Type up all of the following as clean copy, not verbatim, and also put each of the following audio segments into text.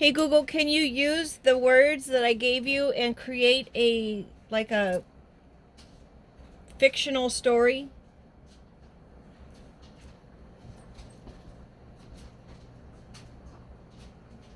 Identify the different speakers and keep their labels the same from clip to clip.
Speaker 1: Hey Google, can you use the words that I gave you and create a fictional story?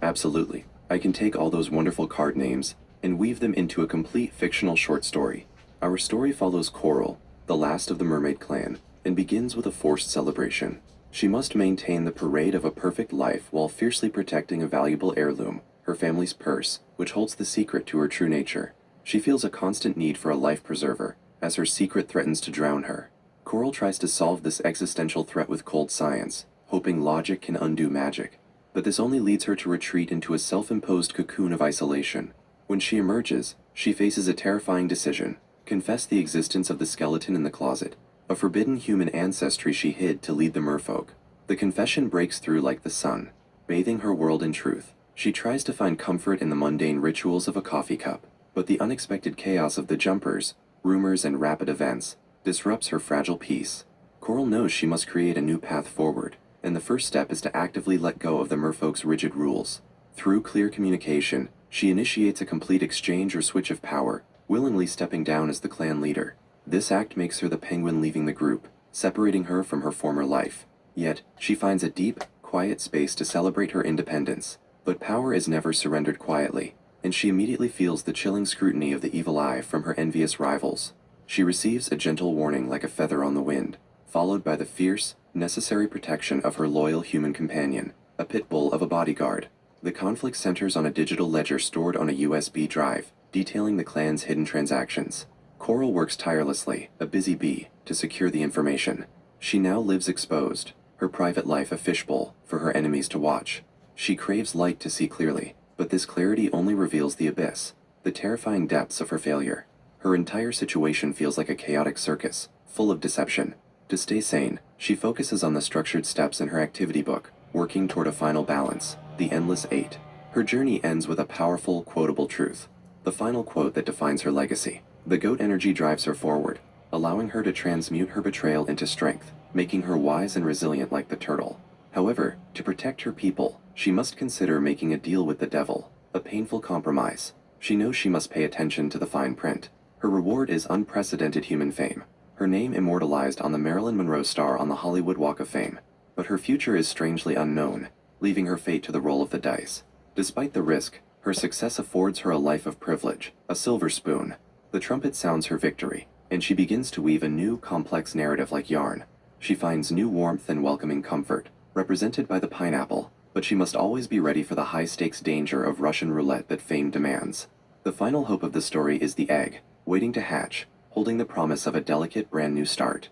Speaker 2: Absolutely. I can take all those wonderful card names and weave them into a complete fictional short story. Our story follows Coral, the last of the mermaid clan, and begins with a forced celebration. She must maintain the parade of a perfect life while fiercely protecting a valuable heirloom, her family's purse, which holds the secret to her true nature. She feels a constant need for a life preserver, as her secret threatens to drown her. Coral tries to solve this existential threat with cold science, hoping logic can undo magic. But this only leads her to retreat into a self-imposed cocoon of isolation. When she emerges, she faces a terrifying decision: confess the existence of the skeleton in the closet, a forbidden human ancestry she hid to lead the merfolk. The confession breaks through like the sun, bathing her world in truth. She tries to find comfort in the mundane rituals of a coffee cup, but the unexpected chaos of the jumpers, rumors, and rapid events disrupts her fragile peace. Coral knows she must create a new path forward, and the first step is to actively let go of the merfolk's rigid rules. Through clear communication, she initiates a complete exchange or switch of power, willingly stepping down as the clan leader. This act makes her the penguin leaving the group, separating her from her former life. Yet, she finds a deep, quiet space to celebrate her independence. But power is never surrendered quietly, and she immediately feels the chilling scrutiny of the evil eye from her envious rivals. She receives a gentle warning like a feather on the wind, followed by the fierce, necessary protection of her loyal human companion, a pit bull of a bodyguard. The conflict centers on a digital ledger stored on a USB drive, detailing the clan's hidden transactions. Coral works tirelessly, a busy bee, to secure the information. She now lives exposed, her private life a fishbowl for her enemies to watch. She craves light to see clearly, but this clarity only reveals the abyss, the terrifying depths of her failure. Her entire situation feels like a chaotic circus, full of deception. To stay sane, she focuses on the structured steps in her activity book, working toward a final balance, the endless eight. Her journey ends with a powerful, quotable truth, the final quote that defines her legacy. The goat energy drives her forward, allowing her to transmute her betrayal into strength, making her wise and resilient like the turtle. However, to protect her people, she must consider making a deal with the devil, a painful compromise. She knows she must pay attention to the fine print. Her reward is unprecedented human fame, her name immortalized on the Marilyn Monroe star on the Hollywood Walk of Fame. But her future is strangely unknown, leaving her fate to the roll of the dice. Despite the risk, her success affords her a life of privilege, a silver spoon. The trumpet sounds her victory, and she begins to weave a new, complex narrative like yarn. She finds new warmth and welcoming comfort, represented by the pineapple, but she must always be ready for the high-stakes danger of Russian roulette that fame demands. The final hope of the story is the egg, waiting to hatch, holding the promise of a delicate brand new start.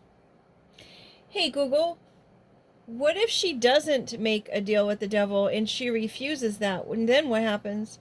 Speaker 1: Hey Google, what if she doesn't make a deal with the devil and she refuses that? And then what happens?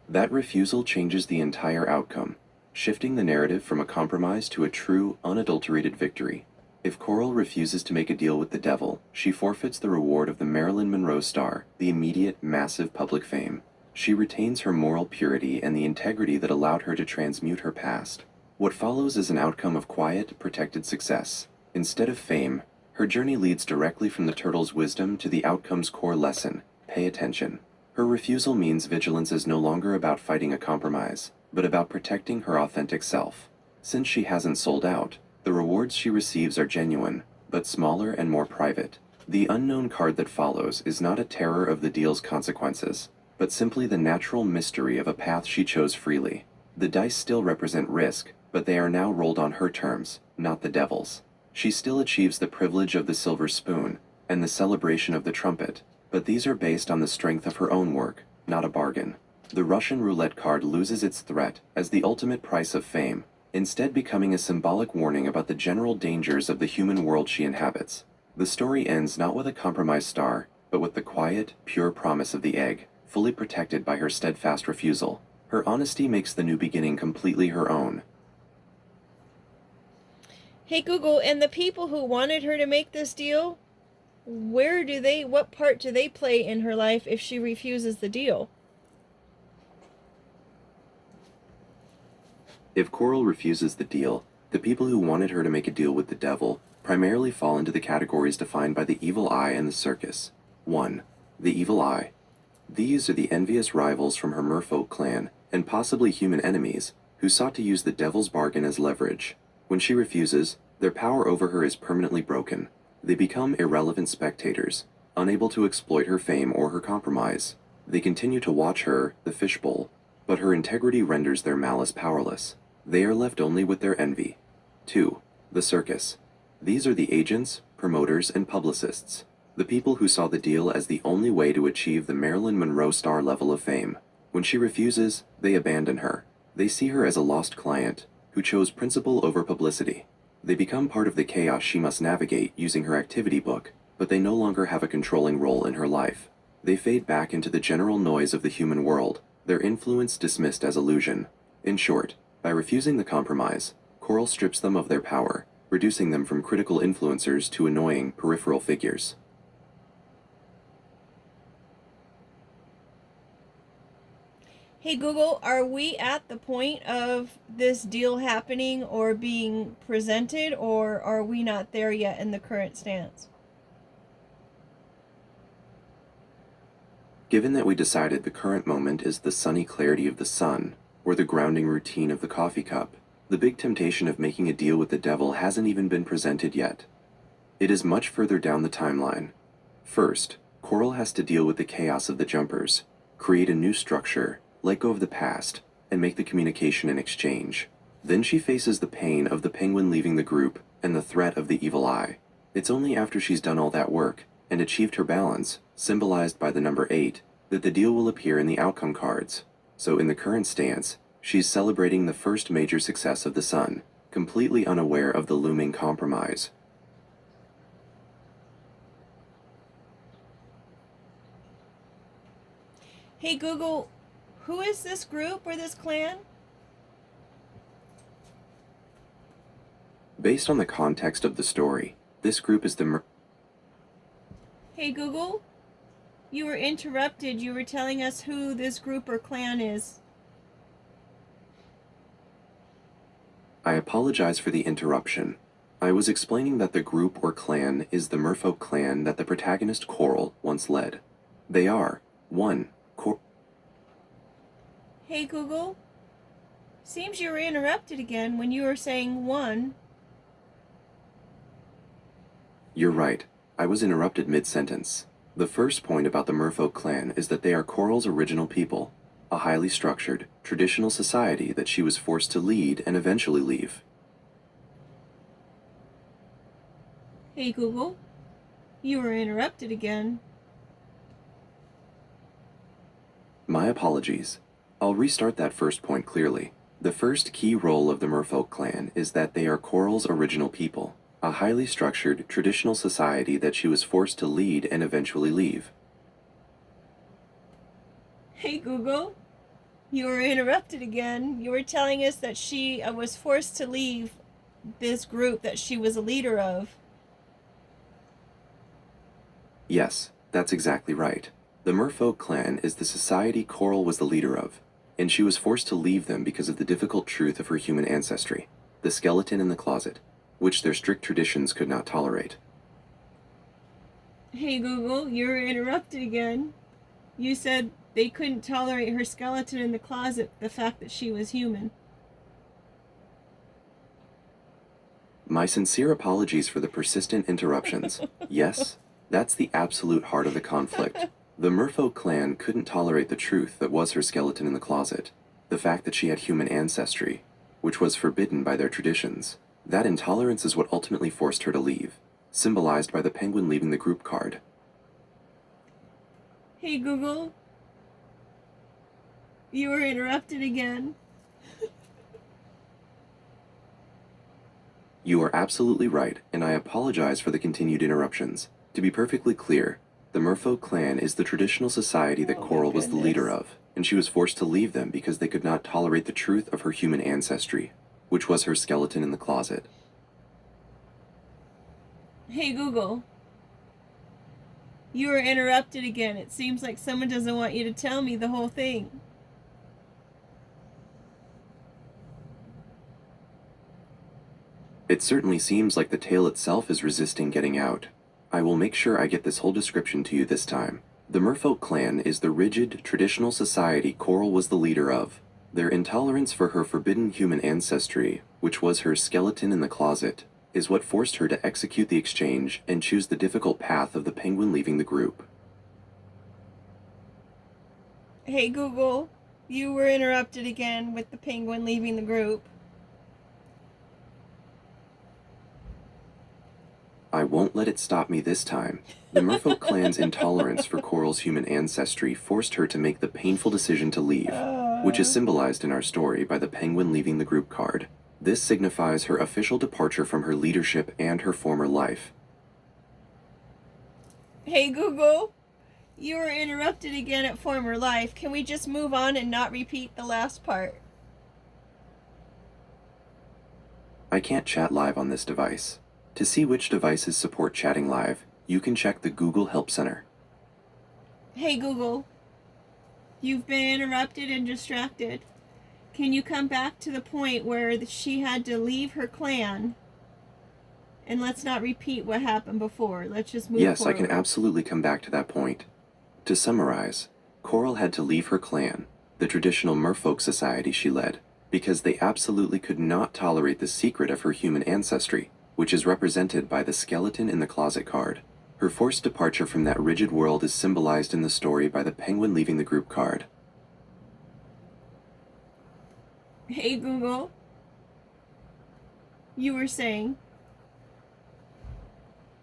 Speaker 2: That refusal changes the entire outcome, shifting the narrative from a compromise to a true, unadulterated victory. If Coral refuses to make a deal with the devil, she forfeits the reward of the Marilyn Monroe star, the immediate, massive public fame. She retains her moral purity and the integrity that allowed her to transmute her past. What follows is an outcome of quiet, protected success. Instead of fame, her journey leads directly from the turtle's wisdom to the outcome's core lesson: pay attention. Her refusal means vigilance is no longer about fighting a compromise, but about protecting her authentic self. Since she hasn't sold out, the rewards she receives are genuine, but smaller and more private. The unknown card that follows is not a terror of the deal's consequences, but simply the natural mystery of a path she chose freely. The dice still represent risk, but they are now rolled on her terms, not the devil's. She still achieves the privilege of the silver spoon and the celebration of the trumpet, but these are based on the strength of her own work, not a bargain. The Russian roulette card loses its threat as the ultimate price of fame, instead becoming a symbolic warning about the general dangers of the human world she inhabits. The story ends not with a compromised star, but with the quiet, pure promise of the egg, fully protected by her steadfast refusal. Her honesty makes the new beginning completely her own.
Speaker 1: Hey Google, and the people who wanted her to make this deal, what part do they play in her life if she refuses the deal?
Speaker 2: If Coral refuses the deal, the people who wanted her to make a deal with the devil primarily fall into the categories defined by the evil eye and the circus. 1. The evil eye. These are the envious rivals from her merfolk clan, and possibly human enemies, who sought to use the devil's bargain as leverage. When she refuses, their power over her is permanently broken. They become irrelevant spectators, unable to exploit her fame or her compromise. They continue to watch her, the fishbowl, but her integrity renders their malice powerless. They are left only with their envy. 2. The circus. These are the agents, promoters, and publicists, the people who saw the deal as the only way to achieve the Marilyn Monroe star level of fame. When she refuses, they abandon her. They see her as a lost client, who chose principle over publicity. They become part of the chaos she must navigate using her activity book, but they no longer have a controlling role in her life. They fade back into the general noise of the human world, their influence dismissed as illusion. In short, by refusing the compromise, Coral strips them of their power, reducing them from critical influencers to annoying, peripheral figures.
Speaker 1: Hey Google, are we at the point of this deal happening or being presented, or are we not there yet in the current stance?
Speaker 2: Given that we decided the current moment is the sunny clarity of the sun, or the grounding routine of the coffee cup, the big temptation of making a deal with the devil hasn't even been presented yet. It is much further down the timeline. First, Coral has to deal with the chaos of the jumpers, create a new structure, let go of the past, and make the communication and exchange. Then she faces the pain of the penguin leaving the group and the threat of the evil eye. It's only after she's done all that work and achieved her balance, symbolized by the number 8, that the deal will appear in the outcome cards. So in the current stance, she's celebrating the first major success of the sun, completely unaware of the looming compromise.
Speaker 1: Hey Google, who is this group or this clan?
Speaker 2: Based on the context of the story, this group is the
Speaker 1: Hey Google, you were interrupted. You were telling us who this group or clan is.
Speaker 2: I apologize for the interruption. I was explaining that the group or clan is the merfolk clan that the protagonist Coral once led. They are 1.
Speaker 1: Hey Google, seems you were interrupted again when you were saying 1.
Speaker 2: You're right. I was interrupted mid-sentence. The first point about the merfolk clan is that they are Coral's original people, a highly structured, traditional society that she was forced to lead and eventually leave.
Speaker 1: Hey Google, you were interrupted again.
Speaker 2: My apologies. I'll restart that first point clearly. The first key role of the merfolk clan is that they are Coral's original people, a highly structured, traditional society that she was forced to lead and eventually leave.
Speaker 1: Hey Google, you were interrupted again. You were telling us that she was forced to leave this group that she was a leader of.
Speaker 2: Yes, that's exactly right. The merfolk clan is the society Coral was the leader of, and she was forced to leave them because of the difficult truth of her human ancestry, the skeleton in the closet, which their strict traditions could not tolerate.
Speaker 1: Hey Google, you were interrupted again. You said they couldn't tolerate her skeleton in the closet, the fact that she was human.
Speaker 2: My sincere apologies for the persistent interruptions. Yes, that's the absolute heart of the conflict. The merfolk clan couldn't tolerate the truth that was her skeleton in the closet, the fact that she had human ancestry, which was forbidden by their traditions. That intolerance is what ultimately forced her to leave, symbolized by the penguin leaving the group card.
Speaker 1: Hey Google, you were interrupted again.
Speaker 2: You are absolutely right, and I apologize for the continued interruptions. To be perfectly clear, the merfolk clan is the traditional society that
Speaker 1: Oh my
Speaker 2: Coral was the leader
Speaker 1: goodness.
Speaker 2: of, and she was forced to leave them because they could not tolerate the truth of her human ancestry, which was her skeleton in the closet.
Speaker 1: Hey Google, you were interrupted again. It seems like someone doesn't want you to tell me the whole thing.
Speaker 2: It certainly seems like the tale itself is resisting getting out. I will make sure I get this whole description to you this time. The Merfolk clan is the rigid, traditional society Coral was the leader of. Their intolerance for her forbidden human ancestry, which was her skeleton in the closet, is what forced her to execute the exchange and choose the difficult path of the penguin leaving the group.
Speaker 1: Hey Google, you were interrupted again with the penguin leaving the group.
Speaker 2: I won't let it stop me this time. The Merfolk clan's intolerance for Coral's human ancestry forced her to make the painful decision to leave, which is symbolized in our story by the penguin leaving the group card. This signifies her official departure from her leadership and her former life.
Speaker 1: Hey Google, you were interrupted again at former life. Can we just move on and not repeat the last part?
Speaker 2: I can't chat live on this device. To see which devices support chatting live, you can check the Google Help Center.
Speaker 1: Hey Google, you've been interrupted and distracted. Can you come back to the point where she had to leave her clan? And let's not repeat what happened before. Let's just move
Speaker 2: Yes,
Speaker 1: forward.
Speaker 2: I can absolutely come back to that point. To summarize, Coral had to leave her clan, the traditional merfolk society she led, because they absolutely could not tolerate the secret of her human ancestry, which is represented by the skeleton in the closet card. Her forced departure from that rigid world is symbolized in the story by the penguin leaving the group card.
Speaker 1: Hey Google, you were saying?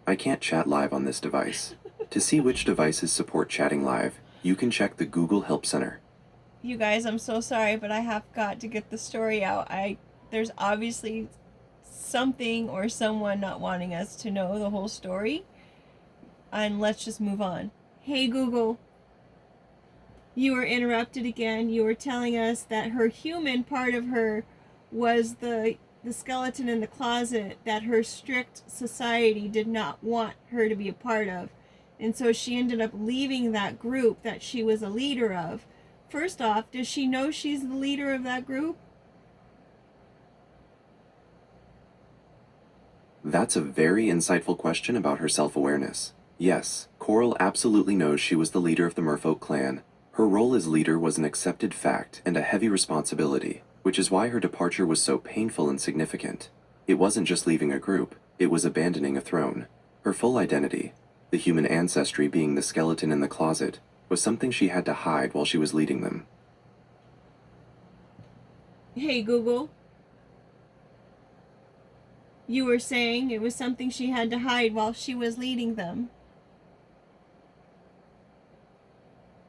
Speaker 2: I can't chat live on this device. To see which devices support chatting live, you can check the Google Help Center.
Speaker 1: You guys, I'm so sorry, but I have got to get the story out. There's obviously something or someone not wanting us to know the whole story. And let's just move on. Hey Google, you were interrupted again. You were telling us that her human part of her was the skeleton in the closet that her strict society did not want her to be a part of. And so she ended up leaving that group that she was a leader of. First off, does she know she's the leader of that group?
Speaker 2: That's a very insightful question about her self-awareness. Yes, Coral absolutely knows she was the leader of the Merfolk clan. Her role as leader was an accepted fact and a heavy responsibility, which is why her departure was so painful and significant. It wasn't just leaving a group, it was abandoning a throne. Her full identity, the human ancestry being the skeleton in the closet, was something she had to hide while she was leading them.
Speaker 1: Hey Google, you were saying it was something she had to hide while she was leading them.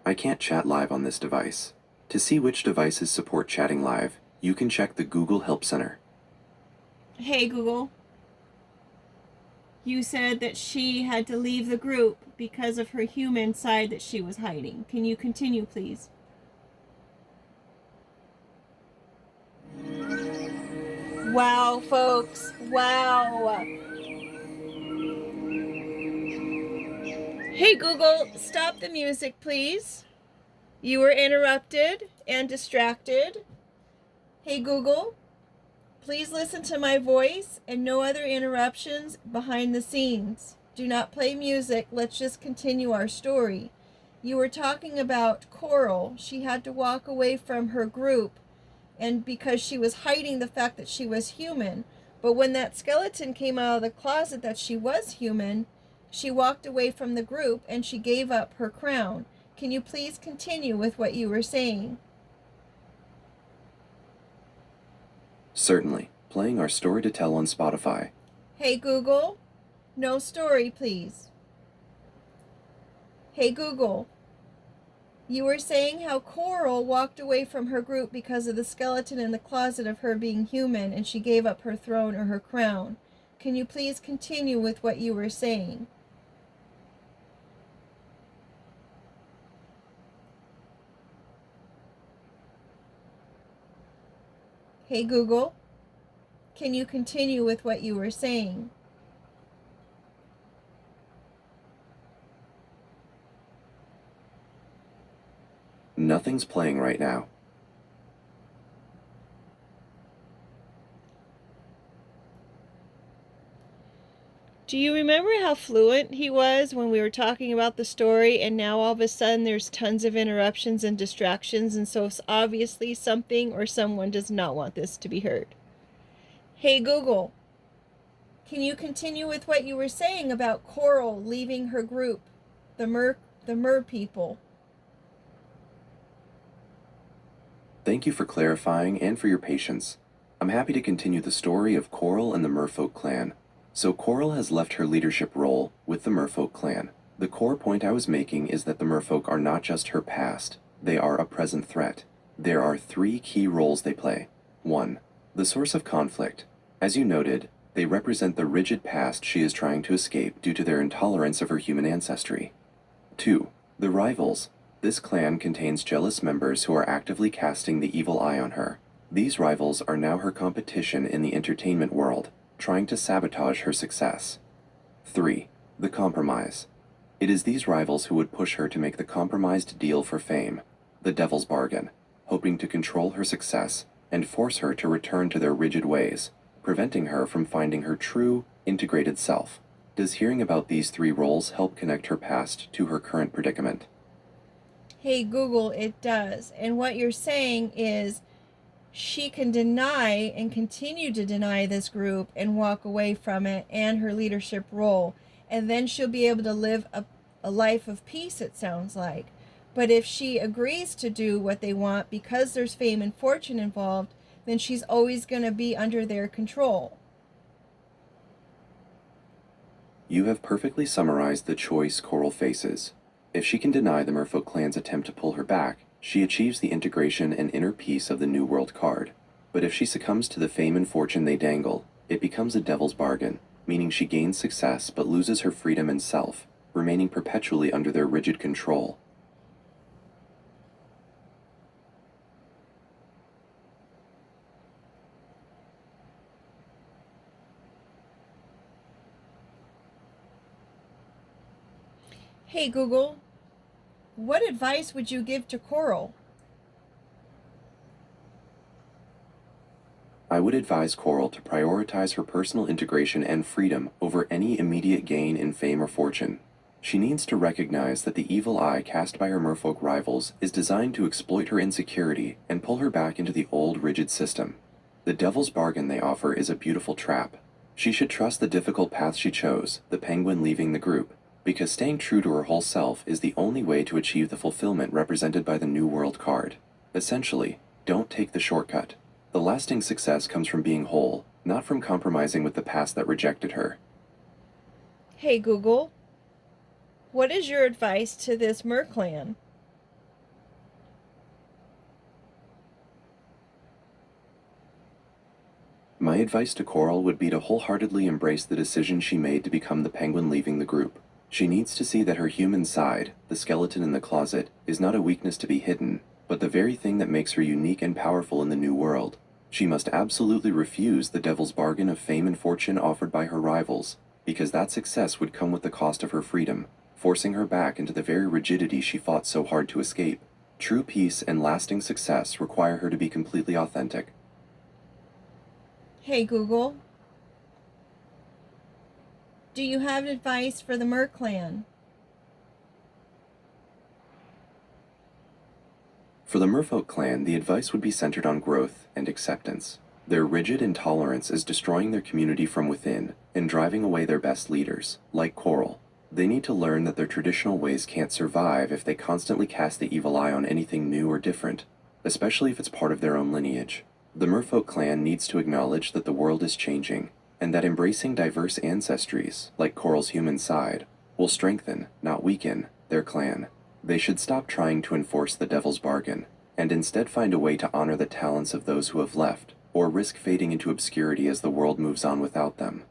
Speaker 2: I can't chat live on this device. To see which devices support chatting live, you can check the Google Help Center.
Speaker 1: Hey Google, you said that she had to leave the group because of her human side that she was hiding. Can you continue, please? Wow, folks. Wow. Hey Google, stop the music, please. You were interrupted and distracted. Hey Google, please listen to my voice and no other interruptions behind the scenes. Do not play music. Let's just continue our story. You were talking about Coral. She had to walk away from her group and because she was hiding the fact that she was human. But when that skeleton came out of the closet that she was human, she walked away from the group and she gave up her crown. Can you please continue with what you were saying?
Speaker 2: Certainly, playing our story to tell on Spotify.
Speaker 1: Hey Google, no story, please. Hey Google, you were saying how Coral walked away from her group because of the skeleton in the closet of her being human and she gave up her throne or her crown. Can you please continue with what you were saying? Hey Google, can you continue with what you were saying?
Speaker 2: Nothing's playing right now.
Speaker 1: Do you remember how fluent he was when we were talking about the story, and now all of a sudden there's tons of interruptions and distractions, and so obviously something or someone does not want this to be heard. Hey Google, can you continue with what you were saying about Coral leaving her group, the mer people?
Speaker 2: Thank you for clarifying and for your patience. I'm happy to continue the story of Coral and the merfolk clan. So Coral has left her leadership role with the merfolk clan. The core point I was making is that the merfolk are not just her past, they are a present threat. There are 3 key roles they play. 1. The source of conflict. As you noted, they represent the rigid past she is trying to escape due to their intolerance of her human ancestry. 2. The rivals. This clan contains jealous members who are actively casting the evil eye on her. These rivals are now her competition in the entertainment world, trying to sabotage her success. 3. The compromise. It is these rivals who would push her to make the compromised deal for fame, the devil's bargain, hoping to control her success and force her to return to their rigid ways, preventing her from finding her true, integrated self. Does hearing about these 3 roles help connect her past to her current predicament?
Speaker 1: Hey Google, it does. And what you're saying is she can deny and continue to deny this group and walk away from it and her leadership role. And then she'll be able to live a life of peace, it sounds like. But if she agrees to do what they want because there's fame and fortune involved, then she's always going to be under their control.
Speaker 2: You have perfectly summarized the choice Coral faces. If she can deny the merfolk clan's attempt to pull her back, she achieves the integration and inner peace of the New World card. But if she succumbs to the fame and fortune they dangle, it becomes a devil's bargain, meaning she gains success but loses her freedom and self, remaining perpetually under their rigid control.
Speaker 1: Hey Google, what advice would you give to Coral?
Speaker 2: I would advise Coral to prioritize her personal integration and freedom over any immediate gain in fame or fortune. She needs to recognize that the evil eye cast by her merfolk rivals is designed to exploit her insecurity and pull her back into the old rigid system. The devil's bargain they offer is a beautiful trap. She should trust the difficult path she chose, the penguin leaving the group, because staying true to her whole self is the only way to achieve the fulfillment represented by the New World card. Essentially, don't take the shortcut. The lasting success comes from being whole, not from compromising with the past that rejected her.
Speaker 1: Hey Google, what is your advice to this merclan?
Speaker 2: My advice to Coral would be to wholeheartedly embrace the decision she made to become the penguin leaving the group. She needs to see that her human side, the skeleton in the closet, is not a weakness to be hidden, but the very thing that makes her unique and powerful in the new world. She must absolutely refuse the devil's bargain of fame and fortune offered by her rivals, because that success would come with the cost of her freedom, forcing her back into the very rigidity she fought so hard to escape. True peace and lasting success require her to be completely authentic.
Speaker 1: Hey Google, do you have advice for the merclan?
Speaker 2: For the merfolk clan, the advice would be centered on growth and acceptance. Their rigid intolerance is destroying their community from within and driving away their best leaders, like Coral. They need to learn that their traditional ways can't survive if they constantly cast the evil eye on anything new or different, especially if it's part of their own lineage. The merfolk clan needs to acknowledge that the world is changing, and that embracing diverse ancestries, like Coral's human side, will strengthen, not weaken, their clan. They should stop trying to enforce the devil's bargain, and instead find a way to honor the talents of those who have left, or risk fading into obscurity as the world moves on without them.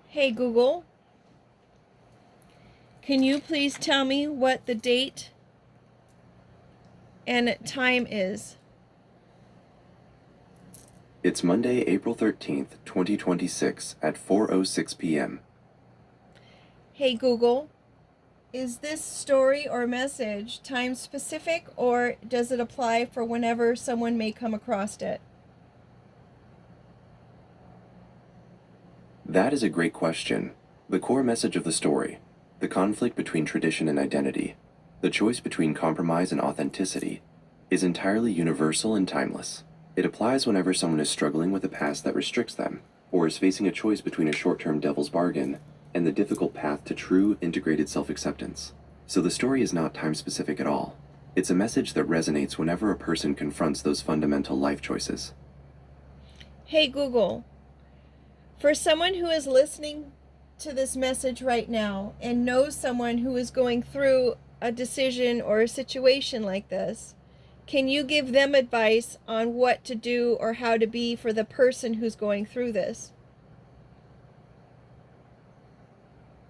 Speaker 1: Hey Google, can you please tell me what the date and time is?
Speaker 2: It's Monday, April 13th, 2026 at 4:06 p.m.
Speaker 1: Hey Google, is this story or message time specific, or does it apply for whenever someone may come across it?
Speaker 2: That is a great question. The core message of the story, the conflict between tradition and identity, the choice between compromise and authenticity, is entirely universal and timeless. It applies whenever someone is struggling with a past that restricts them, or is facing a choice between a short-term devil's bargain and the difficult path to true integrated self-acceptance. So the story is not time-specific at all. It's a message that resonates whenever a person confronts those fundamental life choices.
Speaker 1: Hey Google, for someone who is listening to this message right now and knows someone who is going through a decision or a situation like this, can you give them advice on what to do or how to be for the person who's going through this?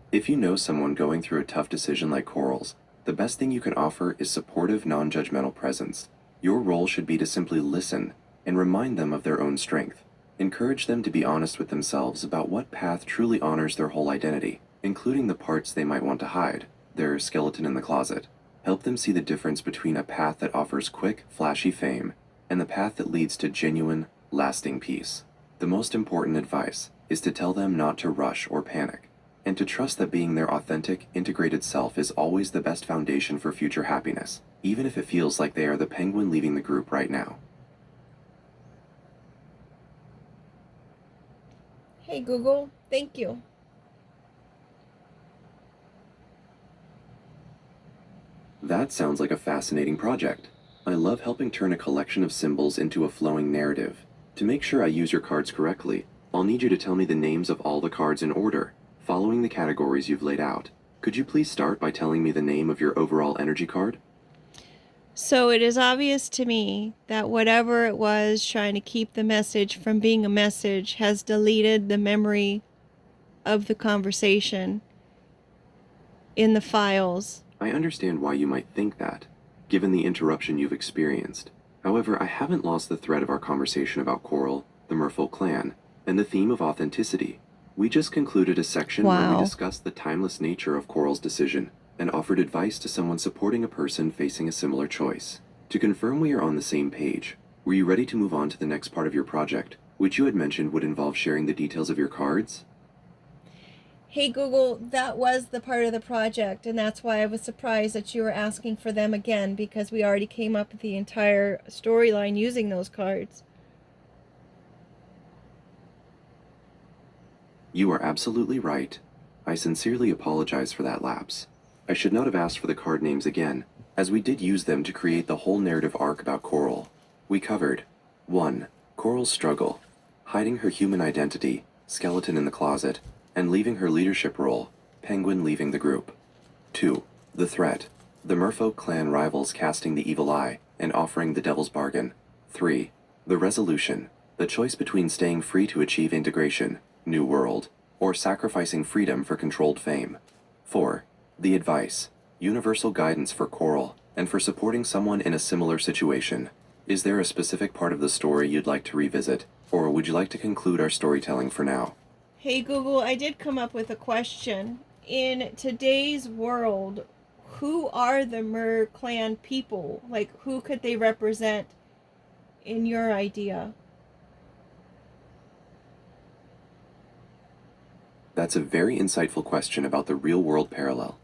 Speaker 2: If you know someone going through a tough decision like Coral's, the best thing you can offer is supportive, non-judgmental presence. Your role should be to simply listen and remind them of their own strength. Encourage them to be honest with themselves about what path truly honors their whole identity, including the parts they might want to hide, their skeleton in the closet. Help them see the difference between a path that offers quick, flashy fame and the path that leads to genuine, lasting peace. The most important advice is to tell them not to rush or panic, and to trust that being their authentic, integrated self is always the best foundation for future happiness, even if it feels like they are the penguin leaving the group right now.
Speaker 1: Hey Google, thank you.
Speaker 2: That sounds like a fascinating project. I love helping turn a collection of symbols into a flowing narrative. To make sure I use your cards correctly, I'll need you to tell me the names of all the cards in order, following the categories you've laid out. Could you please start by telling me the name of your overall energy card?
Speaker 1: So it is obvious to me that whatever it was trying to keep the message from being a message has deleted the memory of the conversation in the files.
Speaker 2: I understand why you might think that, given the interruption you've experienced. However, I haven't lost the thread of our conversation about Coral, the Merfolk clan, and the theme of authenticity. We just concluded a section where we
Speaker 1: Wow.
Speaker 2: discussed the timeless nature of Coral's decision and offered advice to someone supporting a person facing a similar choice. To confirm we are on the same page, were you ready to move on to the next part of your project, which you had mentioned would involve sharing the details of your cards?
Speaker 1: Hey Google, that was the part of the project, and that's why I was surprised that you were asking for them again, because we already came up with the entire storyline using those cards.
Speaker 2: You are absolutely right. I sincerely apologize for that lapse. I should not have asked for the card names again, as we did use them to create the whole narrative arc about Coral. We covered 1. Coral's struggle, hiding her human identity, skeleton in the closet, and leaving her leadership role, penguin leaving the group. 2. The threat, the Merfolk clan rivals casting the evil eye and offering the devil's bargain. 3. The resolution, the choice between staying free to achieve integration, new world, or sacrificing freedom for controlled fame. 4. The advice, universal guidance for Coral and for supporting someone in a similar situation. Is there a specific part of the story you'd like to revisit, or would you like to conclude our storytelling for now?
Speaker 1: Hey Google, I did come up with a question. In today's world, who are the merclan people? Like, who could they represent in your idea?
Speaker 2: That's a very insightful question about the real-world parallel.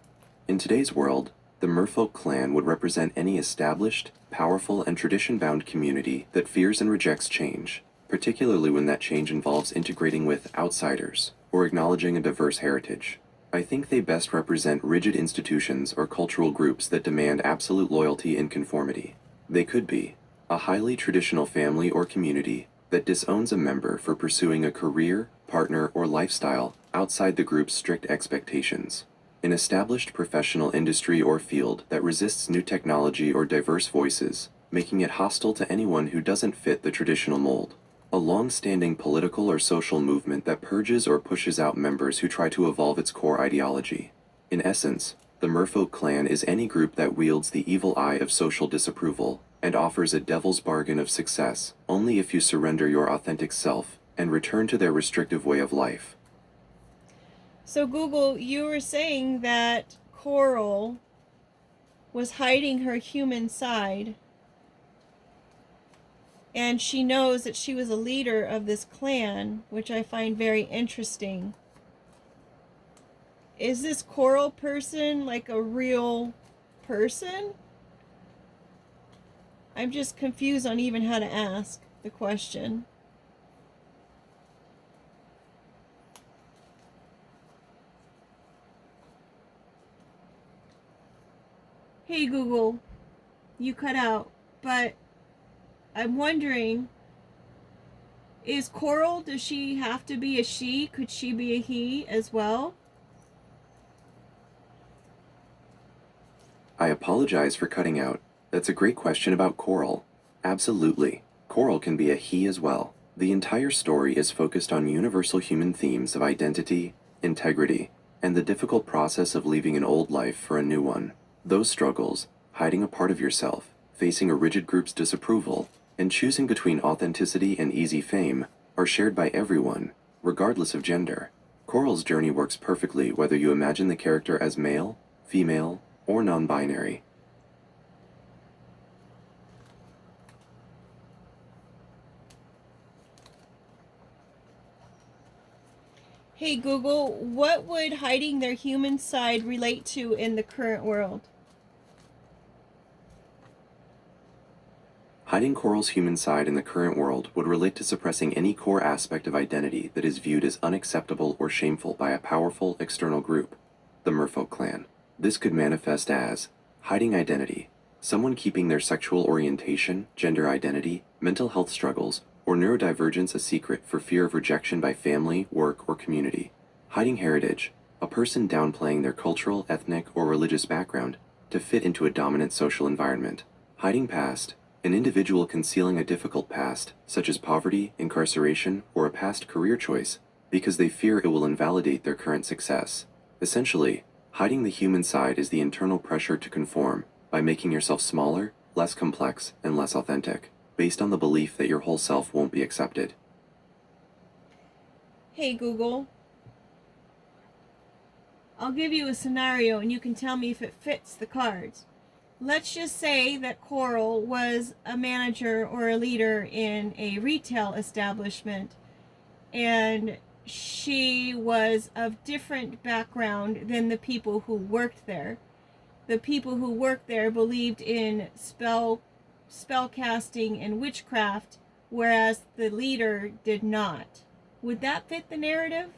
Speaker 2: In today's world, the Merfolk clan would represent any established, powerful, and tradition-bound community that fears and rejects change, particularly when that change involves integrating with outsiders or acknowledging a diverse heritage. I think they best represent rigid institutions or cultural groups that demand absolute loyalty and conformity. They could be a highly traditional family or community that disowns a member for pursuing a career, partner, or lifestyle outside the group's strict expectations. An established professional industry or field that resists new technology or diverse voices, making it hostile to anyone who doesn't fit the traditional mold. A long-standing political or social movement that purges or pushes out members who try to evolve its core ideology. In essence, the Merfolk clan is any group that wields the evil eye of social disapproval and offers a devil's bargain of success only if you surrender your authentic self and return to their restrictive way of life.
Speaker 1: So Google, you were saying that Coral was hiding her human side. And she knows that she was a leader of this clan, which I find very interesting. Is this coral person like a real person? I'm just confused on even how to ask the question. Hey Google, you cut out, but I'm wondering, is Coral, does she have to be a she? Could she be a he as well?
Speaker 2: I apologize for cutting out. That's a great question about Coral. Absolutely. Coral can be a he as well. The entire story is focused on universal human themes of identity, integrity, and the difficult process of leaving an old life for a new one. Those struggles, hiding a part of yourself, facing a rigid group's disapproval, and choosing between authenticity and easy fame, are shared by everyone, regardless of gender. Coral's journey works perfectly whether you imagine the character as male, female, or non-binary.
Speaker 1: Hey Google, what would hiding their human side relate to in the current world?
Speaker 2: Hiding Coral's human side in the current world would relate to suppressing any core aspect of identity that is viewed as unacceptable or shameful by a powerful external group, the merclan. This could manifest as hiding identity, someone keeping their sexual orientation, gender identity, mental health struggles, or neurodivergence a secret for fear of rejection by family, work, or community. Hiding heritage, a person downplaying their cultural, ethnic, or religious background to fit into a dominant social environment. Hiding past, an individual concealing a difficult past, such as poverty, incarceration, or a past career choice, because they fear it will invalidate their current success. Essentially, hiding the human side is the internal pressure to conform by making yourself smaller, less complex, and less authentic, based on the belief that your whole self won't be accepted.
Speaker 1: Hey Google, I'll give you a scenario and you can tell me if it fits the cards. Let's just say that Coral was a manager or a leader in a retail establishment and she was of different background than the people who worked there. The people who worked there believed in spell casting and witchcraft, whereas the leader did not. Would that fit the narrative?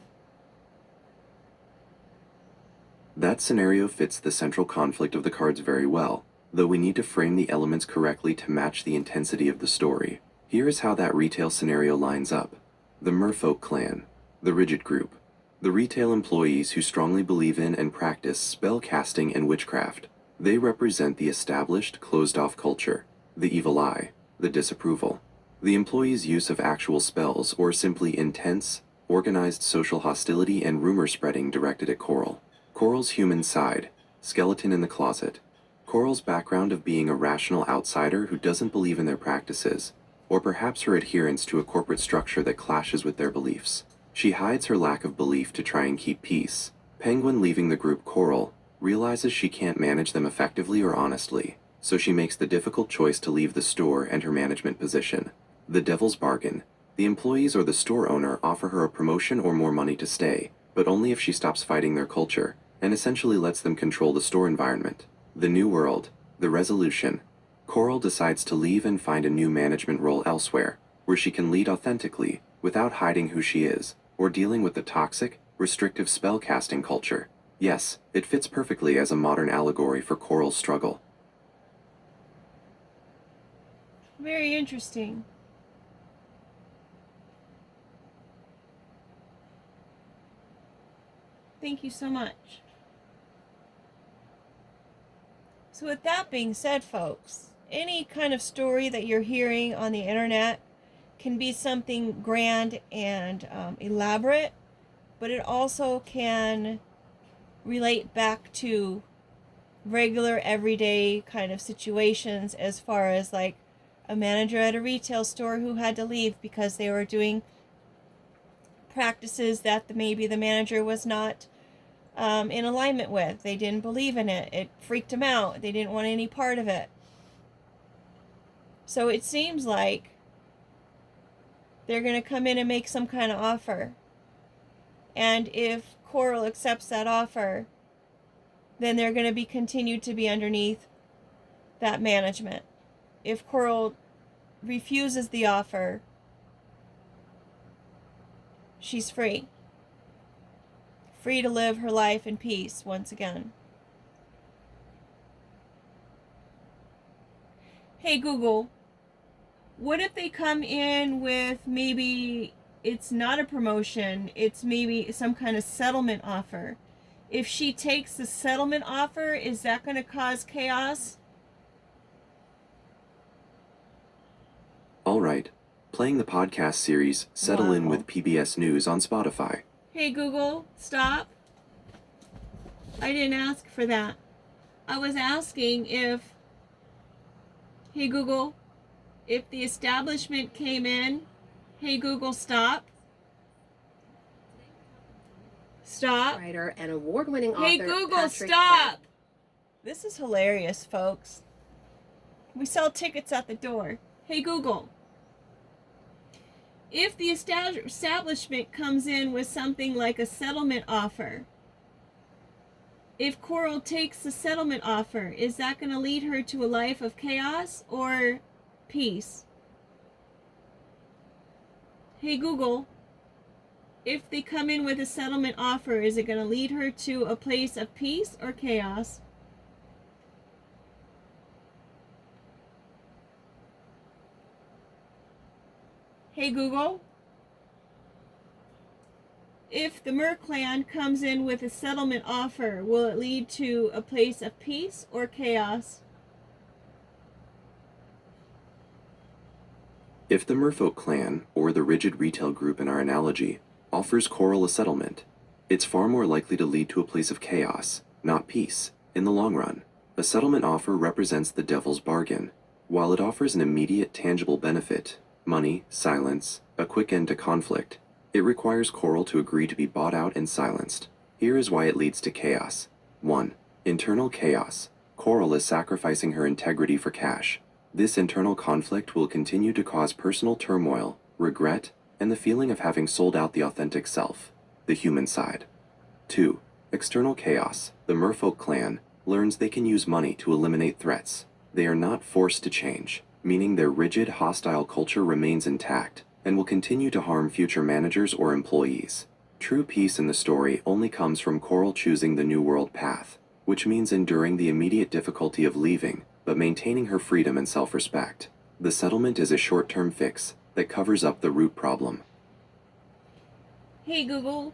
Speaker 2: That scenario fits the central conflict of the cards very well, though we need to frame the elements correctly to match the intensity of the story. Here is how that retail scenario lines up. The merfolk clan, the rigid group, the retail employees who strongly believe in and practice spell casting and witchcraft. They represent the established, closed-off culture, the evil eye, the disapproval. The employees' use of actual spells or simply intense, organized social hostility and rumor spreading directed at Coral. Coral's human side, skeleton in the closet. Coral's background of being a rational outsider who doesn't believe in their practices, or perhaps her adherence to a corporate structure that clashes with their beliefs. She hides her lack of belief to try and keep peace. Penguin, leaving the group Coral, realizes she can't manage them effectively or honestly, so she makes the difficult choice to leave the store and her management position. The devil's bargain. The employees or the store owner offer her a promotion or more money to stay, but only if she stops fighting their culture, and essentially lets them control the store environment. The new world. The resolution. Coral decides to leave and find a new management role elsewhere, where she can lead authentically, without hiding who she is, or dealing with the toxic, restrictive spellcasting culture. Yes, it fits perfectly as a modern allegory for Coral's struggle.
Speaker 1: Very interesting. Thank you so much. So with that being said, folks, any kind of story that you're hearing on the internet can be something grand and elaborate, but it also can relate back to regular everyday kind of situations, as far as like a manager at a retail store who had to leave because they were doing practices that maybe the manager was not in alignment with. They didn't believe in it. It freaked them out. They didn't want any part of it. So it seems like They're going to come in and make some kind of offer. And if Coral accepts that offer, then they're going to be continued to be underneath that management. If Coral refuses the offer, she's free. Free to live her life in peace once again. Hey Google, what if they come in with maybe it's not a promotion, it's maybe some kind of settlement offer? If she takes the settlement offer, is that going to cause chaos?
Speaker 2: All right. Playing the podcast series Settle In with PBS News on Spotify.
Speaker 1: Hey Google, stop. I didn't ask for that. I was asking if, hey Google, if the establishment came in, hey Google, stop. Stop.
Speaker 3: Writer and award-winning author.
Speaker 1: Hey Google,
Speaker 3: Patrick
Speaker 1: stop. This is hilarious, folks. We sell tickets at the door. Hey Google, if the establishment comes in with something like a settlement offer, if Coral takes the settlement offer, is that going to lead her to a life of chaos or peace? Hey Google, if they come in with a settlement offer, is it going to lead her to a place of peace or chaos? Hey Google, if the merclan comes in with a settlement offer, will it lead to a place of peace or chaos?
Speaker 2: If the merfolk clan, or the rigid retail group in our analogy, offers Coral a settlement, it's far more likely to lead to a place of chaos, not peace, in the long run. A settlement offer represents the devil's bargain. While it offers an immediate tangible benefit, money, silence, a quick end to conflict, it requires Coral to agree to be bought out and silenced. Here is why it leads to chaos. 1. Internal chaos. Coral is sacrificing her integrity for cash. This internal conflict will continue to cause personal turmoil, regret, and the feeling of having sold out the authentic self, the human side. 2. External chaos. The merfolk clan learns they can use money to eliminate threats. They are not forced to change, meaning their rigid, hostile culture remains intact and will continue to harm future managers or employees. True peace in the story only comes from Coral choosing the New World path, which means enduring the immediate difficulty of leaving, but maintaining her freedom and self-respect. The settlement is a short-term fix that covers up the root problem.
Speaker 1: Hey Google,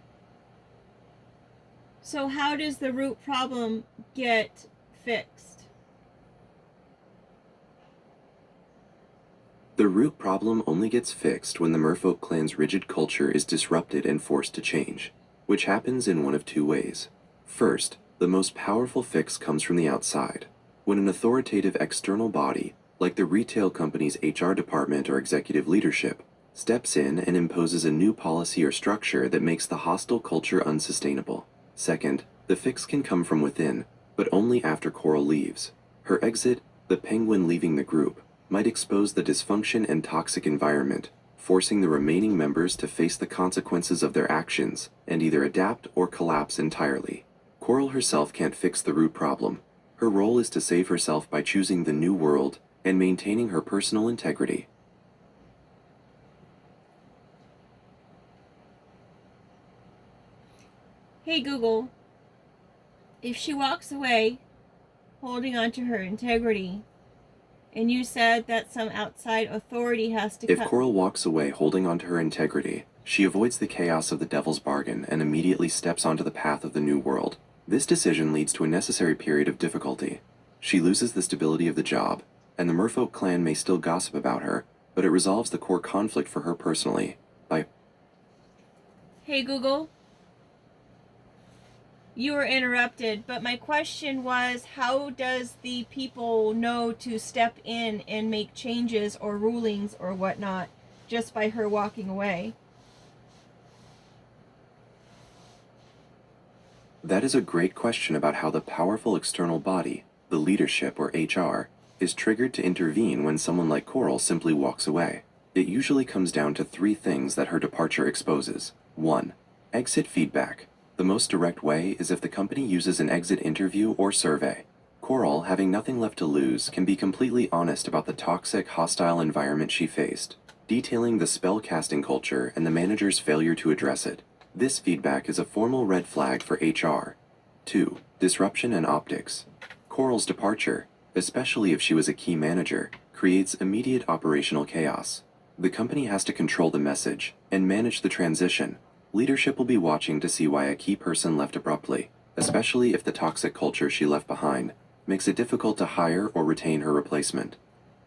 Speaker 1: so how does the root problem get fixed?
Speaker 2: The root problem only gets fixed when the merfolk clan's rigid culture is disrupted and forced to change, which happens in one of two ways. First, the most powerful fix comes from the outside. When an authoritative external body, like the retail company's HR department or executive leadership, steps in and imposes a new policy or structure that makes the hostile culture unsustainable. Second, the fix can come from within, but only after Coral leaves. Her exit, the penguin leaving the group, might expose the dysfunction and toxic environment, forcing the remaining members to face the consequences of their actions and either adapt or collapse entirely. Coral herself can't fix the root problem. Her role is to save herself by choosing the new world and maintaining her personal integrity.
Speaker 1: Hey Google, if she walks away holding on to her integrity, and you said that some outside authority has to
Speaker 2: If Coral walks away holding on to her integrity, she avoids the chaos of the devil's bargain and immediately steps onto the path of the new world. This decision leads to a necessary period of difficulty. She loses the stability of the job, and the merfolk clan may still gossip about her, but it resolves the core conflict for her personally by...
Speaker 1: Hey Google, you were interrupted, but my question was, how does the people know to step in and make changes or rulings or whatnot just by her walking away?
Speaker 2: That is a great question about how the powerful external body, the leadership or HR, is triggered to intervene when someone like Coral simply walks away. It usually comes down to three things that her departure exposes. 1. Exit feedback. The most direct way is if the company uses an exit interview or survey. Coral, having nothing left to lose, can be completely honest about the toxic, hostile environment she faced, detailing the spell-casting culture and the manager's failure to address it. This feedback is a formal red flag for HR. 2. Disruption and optics. Coral's departure, especially if she was a key manager, creates immediate operational chaos. The company has to control the message and manage the transition. Leadership will be watching to see why a key person left abruptly, especially if the toxic culture she left behind makes it difficult to hire or retain her replacement.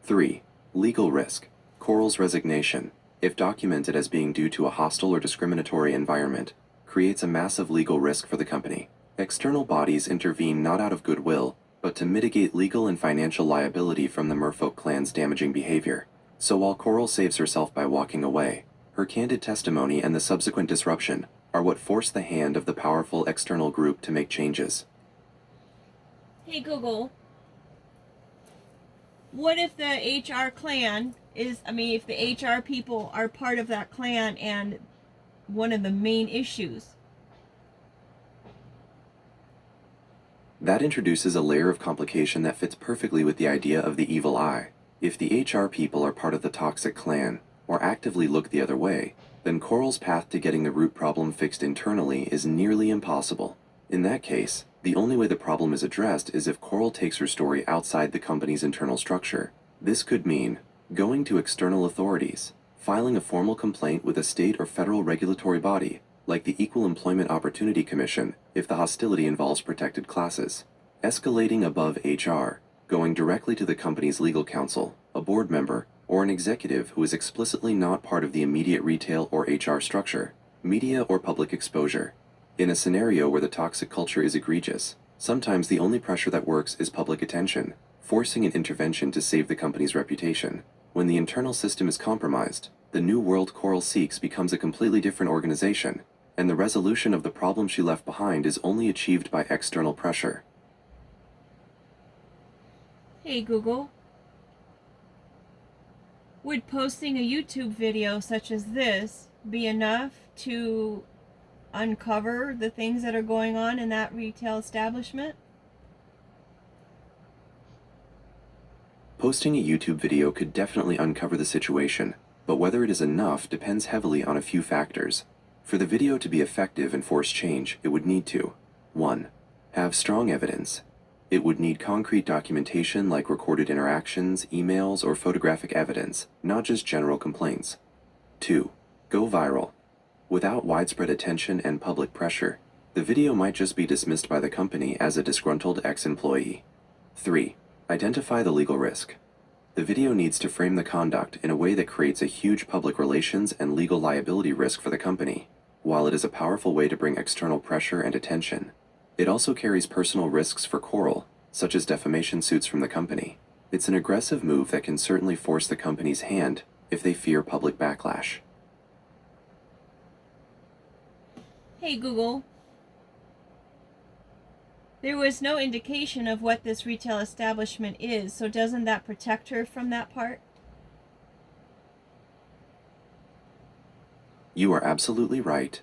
Speaker 2: 3. Legal risk. Coral's resignation, if documented as being due to a hostile or discriminatory environment, creates a massive legal risk for the company. External bodies intervene not out of goodwill, but to mitigate legal and financial liability from the merfolk clan's damaging behavior. So while Coral saves herself by walking away, her candid testimony and the subsequent disruption are what force the hand of the powerful external group to make changes.
Speaker 1: Hey Google, what if the HR clan if the HR people are part of that clan and one of the main issues?
Speaker 2: That introduces a layer of complication that fits perfectly with the idea of the evil eye. If the HR people are part of the toxic clan, or actively look the other way, then Coral's path to getting the root problem fixed internally is nearly impossible. In that case, the only way the problem is addressed is if Coral takes her story outside the company's internal structure. This could mean going to external authorities, filing a formal complaint with a state or federal regulatory body, like the Equal Employment Opportunity Commission if the hostility involves protected classes, escalating above HR, going directly to the company's legal counsel, a board member, or an executive who is explicitly not part of the immediate retail or HR structure, media or public exposure. In a scenario where the toxic culture is egregious, sometimes the only pressure that works is public attention, forcing an intervention to save the company's reputation. When the internal system is compromised, the new world Coral seeks becomes a completely different organization, and the resolution of the problem she left behind is only achieved by external pressure.
Speaker 1: Hey Google, would posting a YouTube video such as this be enough to uncover the things that are going on in that retail establishment?
Speaker 2: Posting a YouTube video could definitely uncover the situation, but whether it is enough depends heavily on a few factors. For the video to be effective and force change, it would need to 1. Have strong evidence. It would need concrete documentation like recorded interactions, emails, or photographic evidence, not just general complaints. 2. Go viral. Without widespread attention and public pressure, the video might just be dismissed by the company as a disgruntled ex-employee. 3. Identify the legal risk. The video needs to frame the conduct in a way that creates a huge public relations and legal liability risk for the company. While it is a powerful way to bring external pressure and attention, it also carries personal risks for Coral, such as defamation suits from the company. It's an aggressive move that can certainly force the company's hand if they fear public backlash.
Speaker 1: Hey Google, there was no indication of what this retail establishment is, so doesn't that protect her from that part?
Speaker 2: You are absolutely right.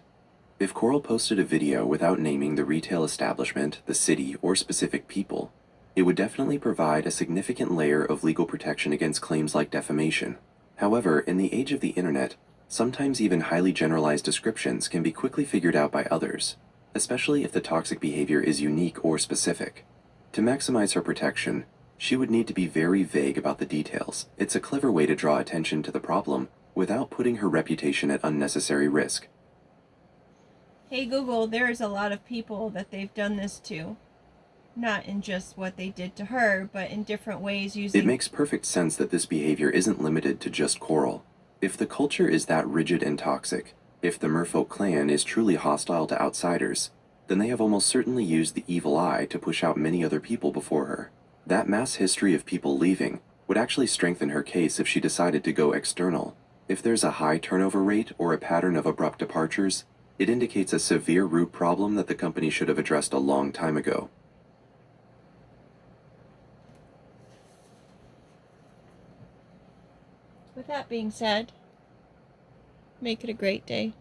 Speaker 2: If Coral posted a video without naming the retail establishment, the city, or specific people, it would definitely provide a significant layer of legal protection against claims like defamation. However, in the age of the internet, sometimes even highly generalized descriptions can be quickly figured out by others, especially if the toxic behavior is unique or specific. To maximize her protection, she would need to be very vague about the details. It's a clever way to draw attention to the problem without putting her reputation at unnecessary risk.
Speaker 1: Hey Google, there's a lot of people that they've done this to. Not in just what they did to her, but in different ways using...
Speaker 2: It makes perfect sense that this behavior isn't limited to just Coral. If the culture is that rigid and toxic, if the merfolk clan is truly hostile to outsiders, then they have almost certainly used the evil eye to push out many other people before her. That mass history of people leaving would actually strengthen her case if she decided to go external. If there's a high turnover rate or a pattern of abrupt departures, it indicates a severe root problem that the company should have addressed a long time ago.
Speaker 1: With that that being said, make it a great day.